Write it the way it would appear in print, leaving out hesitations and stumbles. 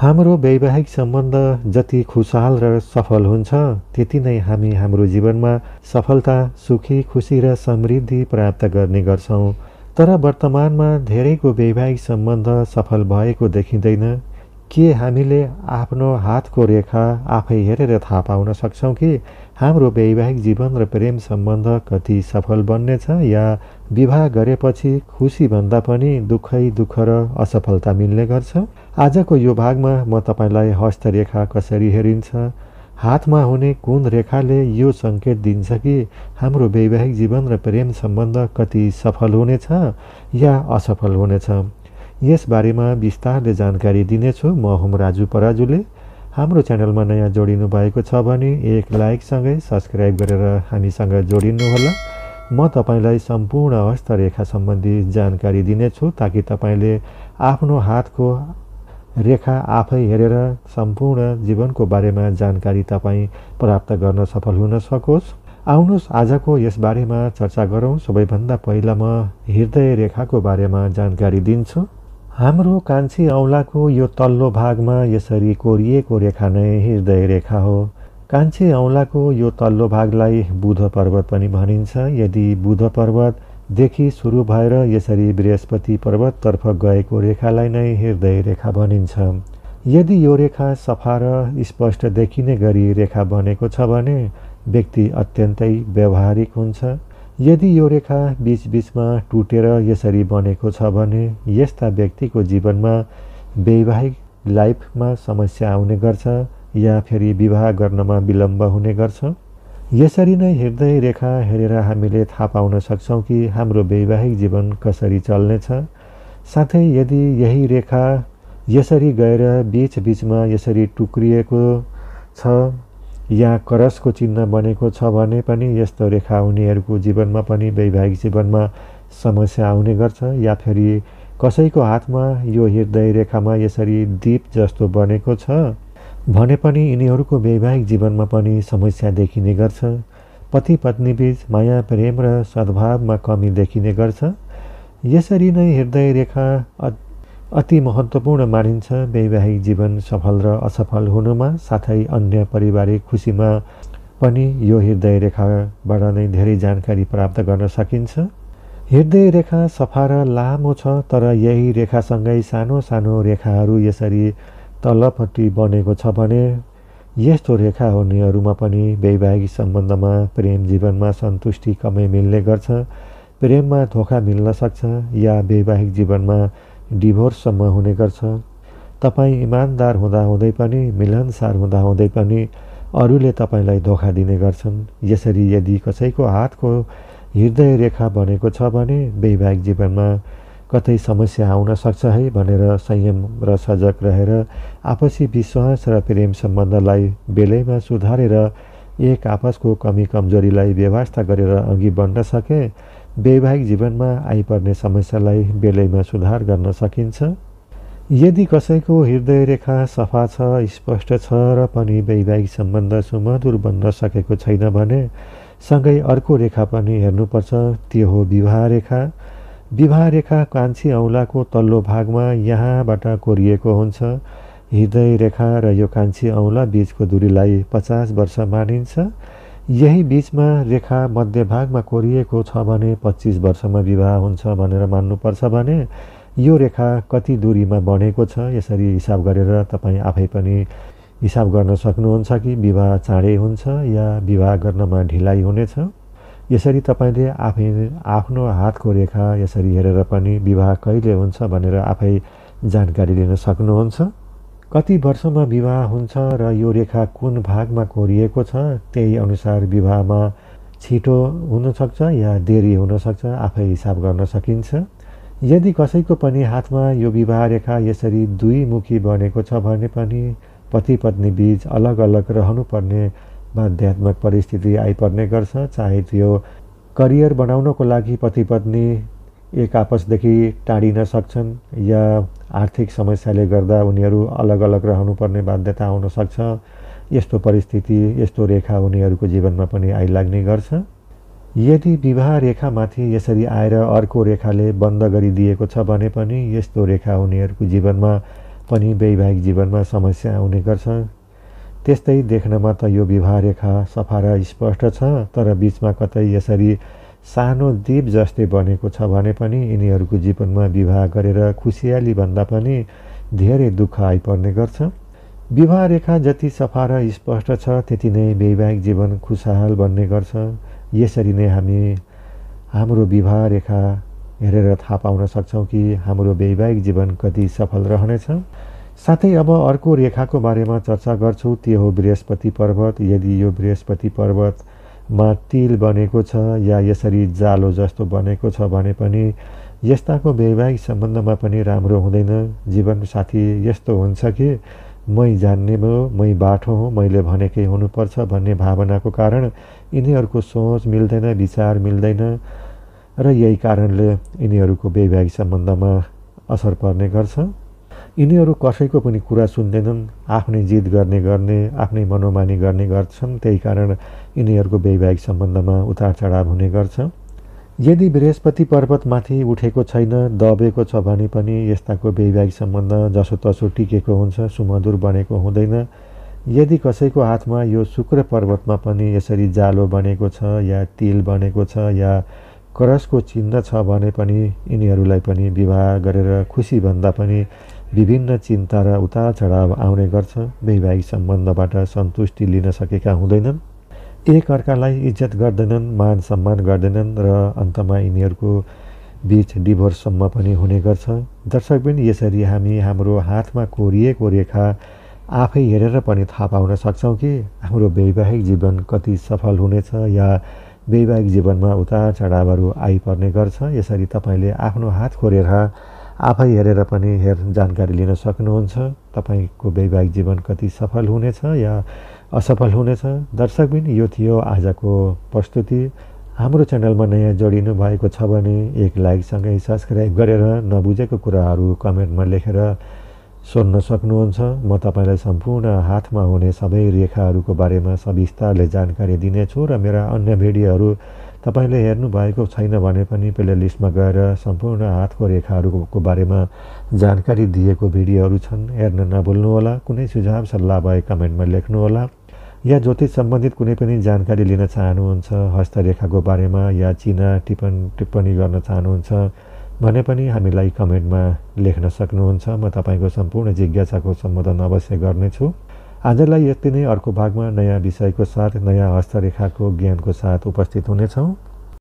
हाम्रो वैवाहिक सम्बन्ध जति खुशहाल र सफल हुन्छ त्यति नै हामी हाम्रो जीवनमा सफलता, सुखी, खुशी र समृद्धि प्राप्त गर्ने गर्छौं। तर वर्तमानमा धेरैको वैवाहिक सम्बन्ध सफल भएको देखिँदैन। के हामीले आफ्नो हातको रेखा आफै हेरेर थाहा पाउन सक्छौं कि हाम्रो वैवाहिक जीवन र प्रेम सम्बन्ध कति सफल बन्नेछ, या विवाह गरेपछि खुशी भन्दा पनि दुःखै दुःख र असफलता मिल्ने गर्छ? आजको यो भागमा म तपाईलाई हस्तरेखा कसरी हेरिन्छ, हातमा हुने कुन रेखाले यो संकेत दिन्छ कि हाम्रो वैवाहिक जीवन र प्रेम सम्बन्ध कति सफल हुनेछ या असफल हुनेछ, यस बारेमा विस्तारले जानकारी दिनेछु। म हुम राजु पराजुले। हाम्रो च्यानलमा नयाँ जोडिनु भएको छ भने एक लाइकसँगै सब्स्क्राइब गरेर हामीसँग जोडिनुहोला। म तपाईलाई सम्पूर्ण हस्तरेखा सम्बन्धी जानकारी दिनेछु ताकि तपाईले आफ्नो हातको रेखा आफै हेरेर सम्पूर्ण जीवनको बारेमा जानकारी तपाई प्राप्त गर्न सफल हुन सकोस्। आउनुहोस् आजको यस बारेमा चर्चा गरौँ। सबैभन्दा पहिला म हृदय रेखाको बारेमा जानकारी दिन्छु। हाम्रो कान्छी औँलाको यो तल्लो भागमा यसरी कोरिएको रेखा नै हृदय रेखा हो। कान्छी औँलाको यो तल्लो भागलाई बुध पर्वत पनि भनिन्छ। यदि बुध पर्वतदेखि सुरु भएर यसरी बृहस्पति पर्वततर्फ गएको रेखालाई नै हृदय रेखा भनिन्छ। यदि यो रेखा सफा र स्पष्ट देखिने गरी रेखा बनेको छ भने व्यक्ति अत्यन्तै व्यावहारिक हुन्छ। यदि यो रेखा बीचबीचमा टुटेर यसरी बनेको छ भने यस्ता व्यक्तिको जीवनमा वैवाहिक लाइफमा समस्या आउने गर्छ या फेरि विवाह गर्नमा विलम्ब हुने गर्छ। यसरी नै हृदय रेखा हेरेर हामीले थाहा पाउन सक्छौं कि हाम्रो वैवाहिक जीवन कसरी चल्नेछ। साथै यदि यही रेखा यसरी गएर बीचबीचमा यसरी टुक्रिएको छ या क्रसको चिन्ह बनेको छ भने पनि यस्तो रेखा उनीहरूको जीवनमा पनि वैवाहिक जीवनमा समस्या आउने गर्छ। या फेरि कसैको हातमा यो हृदय रेखामा यसरी दीप जस्तो बनेको छ भने पनि यिनीहरूको वैवाहिक जीवनमा पनि समस्या देखिने गर्छ। पति पत्नी बीच माया, प्रेम र सद्भावमा कमी देखिने गर्छ। यसरी नै हृदय रेखा अति महत्त्वपूर्ण मानिन्छ वैवाहिक जीवन सफल र असफल हुनुमा। साथै अन्य पारिवारिक खुसीमा पनि यो हृदय रेखाबाट नै धेरै जानकारी प्राप्त गर्न सकिन्छ। हृदय रेखा सफा र लामो छ तर यही रेखासँगै सानो सानो रेखाहरू यसरी तलपट्टि बनेको छ भने यस्तो रेखा हुनेहरूमा पनि वैवाहिक सम्बन्धमा, प्रेम जीवनमा सन्तुष्टि कमै मिल्ने गर्छ। प्रेममा धोका मिल्न सक्छ या वैवाहिक जीवनमा डिभोर्ससम्म हुने गर्छ। तपाईँ इमान्दार हुँदाहुँदै पनि, मिलनसार हुँदाहुँदै पनि अरूले तपाईलाई धोका दिने गर्छन्। यसरी यदि कसैको हातको हृदय रेखा बनेको छ भने वैवाहिक जीवनमा कतै समस्या आउन सक्छ है भनेर संयम र सजग रहेर आपसी विश्वास र प्रेम सम्बन्धलाई बेलैमा सुधारेर एक आपसको कमी कमजोरीलाई व्यवस्था गरेर अघि बढ्न सके वैवाहिक जीवनमा आइपर्ने समस्यालाई बेलैमा सुधार गर्न सकिन्छ। यदि कसैको हृदय रेखा सफा छ, स्पष्ट छ र पनि वैवाहिक सम्बन्ध सुमधुर बन्न सकेको छैन भने सँगै अर्को रेखा पनि हेर्नुपर्छ। त्यो हो विवाह रेखा। विवाह रेखा कान्छी औँलाको तल्लो भागमा यहाँबाट कोरिएको हुन्छ। हृदय रेखा र यो कान्छी औँला बीचको दूरीलाई 50 वर्ष मानिन्छ। यही बीचमा रेखा मध्यभागमा कोरिएको छ भने 25 वर्षमा विवाह हुन्छ भनेर मान्नुपर्छ। भने यो रेखा कति दूरीमा बनेको छ यसरी हिसाब गरेर तपाईँ आफै पनि हिसाब गर्न सक्नुहुन्छ कि विवाह चाँडै हुन्छ या विवाह गर्नमा ढिलाइ हुनेछ। यसरी तपाईले आफै आफ्नो हातको रेखा यसरी हेरेर पनि विवाह कहिले हुन्छ भनेर आफै जानकारी लिन सक्नुहुन्छ। कति वर्षमा विवाह हुन्छ र यो रेखा कुन भागमा कोरिएको छ त्यही अनुसार विवाहमा छिटो हुन सक्छ या देरी हुन सक्छ, आफै हिसाब गर्न सकिन्छ। यदि कसैको पनि हातमा यो विवाह रेखा यसरी दुईमुखी बनेको छ भने पनि पति पत्नी बीच अलग अलग रहनुपर्ने बाध्यात्मक परिस्थिति आइपर्ने गर्छ। चाहे त्यो करियर बनाउनको लागि पति पत्नी एक आपसदेखि टाढिन सक्छन् या आर्थिक समस्याले गर्दा उनीहरू अलग अलग रहनुपर्ने बाध्यता आउन सक्छ। यस्तो परिस्थिति, यस्तो रेखा उनीहरूको जीवनमा पनि आइलाग्ने गर्छ। यदि विवाह रेखामाथि यसरी आएर अर्को रेखाले बन्द गरिदिएको छ भने पनि यस्तो रेखा उनीहरूको जीवनमा पनि वैवाहिक जीवनमा समस्या आउने गर्छ। त्यस्तै देख्नमा त यो विवाह रेखा सफा र स्पष्ट छ, तर बीचमा कतै यसरी सानो दीप जस्तै बनेको छ भने पनि यिनीहरूको जीवनमा विवाह गरेर खुसियाली भन्दा पनि धेरै दुःख आइपर्ने गर्छ। विवाह रेखा जति सफा र स्पष्ट छ त्यति नै वैवाहिक जीवन खुसहाल बन्ने गर्छ। यसरी नै हामी हाम्रो विवाह रेखा हेरेर थाहा पाउन सक्छौँ कि हाम्रो वैवाहिक जीवन कति सफल रहनेछ। साथै अब अर्को रेखाको बारेमा चर्चा गर्छु, त्यो हो बृहस्पति पर्वत। यदि यो बृहस्पति पर्वतमा तिल बनेको छ या यसरी जालो जस्तो बनेको छ भने पनि यस्ताको वैवाहिक सम्बन्धमा पनि राम्रो हुँदैन। जीवनसाथी यस्तो हुन्छ कि मै जान्ने हो, मै बाठो हो, मैले भनेकै हुनुपर्छ भन्ने भावनाको कारण यिनीहरूको सोच मिल्दैन, विचार मिल्दैन र यही कारणले यिनीहरूको वैवाहिक सम्बन्धमा असर पर्ने गर्छ। यिनीहरू कसैको पनि कुरा सुन्दैनन्, आफ्नै जिद गर्ने आफ्नै मनोमानी गर्ने गर्छन्। त्यही कारण यिनीहरूको वैवाहिक सम्बन्धमा उतार चढाव हुने गर्छ। यदि बृहस्पति पर्वतमाथि उठेको छैन, दबेको छ भने पनि यस्ताको वैवाहिक सम्बन्ध जसोतसो टिकेको हुन्छ, सुमधुर बनेको हुँदैन। यदि कसैको हातमा यो शुक्र पर्वतमा पनि यसरी जालो बनेको छ या तिल बनेको छ या करसको चिन्ह छ भने पनि यिनीहरूलाई पनि विवाह गरेर खुसी भन्दा पनि विभिन्न चिन्ता र उतार चढाव आउने गर्छ। वैवाहिक सम्बन्धबाट सन्तुष्टि लिन सकेका हुँदैनन्, एक अर्कालाई इज्जत गर्दैनन्, मान सम्मान गर्दैनन् र अन्तमा यिनीहरूको बीच डिभोर्ससम्म पनि हुने गर्छ। दर्शकबिन, यसरी हामी हाम्रो हातमा कोरिएको रेखा आफै हेरेर पनि थाहा पाउन सक्छौँ कि हाम्रो वैवाहिक जीवन कति सफल हुनेछ या वैवाहिक जीवनमा उतार चढावहरू आइपर्ने गर्छ। यसरी तपाईँले आफ्नो हातको रेखा आफै हेरेर पनि जानकारी लिन सक्नुहुन्छ तपाईँको वैवाहिक जीवन कति सफल हुनेछ या असफल हुनेछ। दर्शकबिन, यो थियो आजको प्रस्तुति। हाम्रो च्यानलमा नयाँ जोडिनु भएको छ भने एक लाइकसँगै सब्सक्राइब गरेर नबुझेको कुराहरू कमेन्टमा लेखेर सोध्न सक्नुहुन्छ। म तपाईँलाई सम्पूर्ण हातमा हुने सबै रेखाहरूको बारेमा सविस्तारले जानकारी दिनेछु र मेरा अन्य भिडियोहरू तपाईँले हेर्नु भएको छैन भने पनि प्ले लिस्टमा गएर सम्पूर्ण हातको रेखाहरूको बारेमा जानकारी दिएको भिडियोहरू छन्, हेर्न नभुल्नुहोला। कुनै सुझाव सल्लाह भए कमेन्टमा लेख्नुहोला। या ज्योतिष सम्बन्धित कुनै पनि जानकारी लिन चाहनुहुन्छ, हस्तरेखाको बारेमा या चिना टिप्पणी गर्न चाहनुहुन्छ भने पनि हामीलाई कमेन्टमा लेख्न सक्नुहुन्छ। म तपाईँको सम्पूर्ण जिज्ञासाको सम्बोधन अवश्य गर्नेछु। आजलाई यति नै। अर्को भागमा नयाँ विषयको साथ, नयाँ हस्तरेखाको ज्ञानको साथ उपस्थित हुनेछौँ।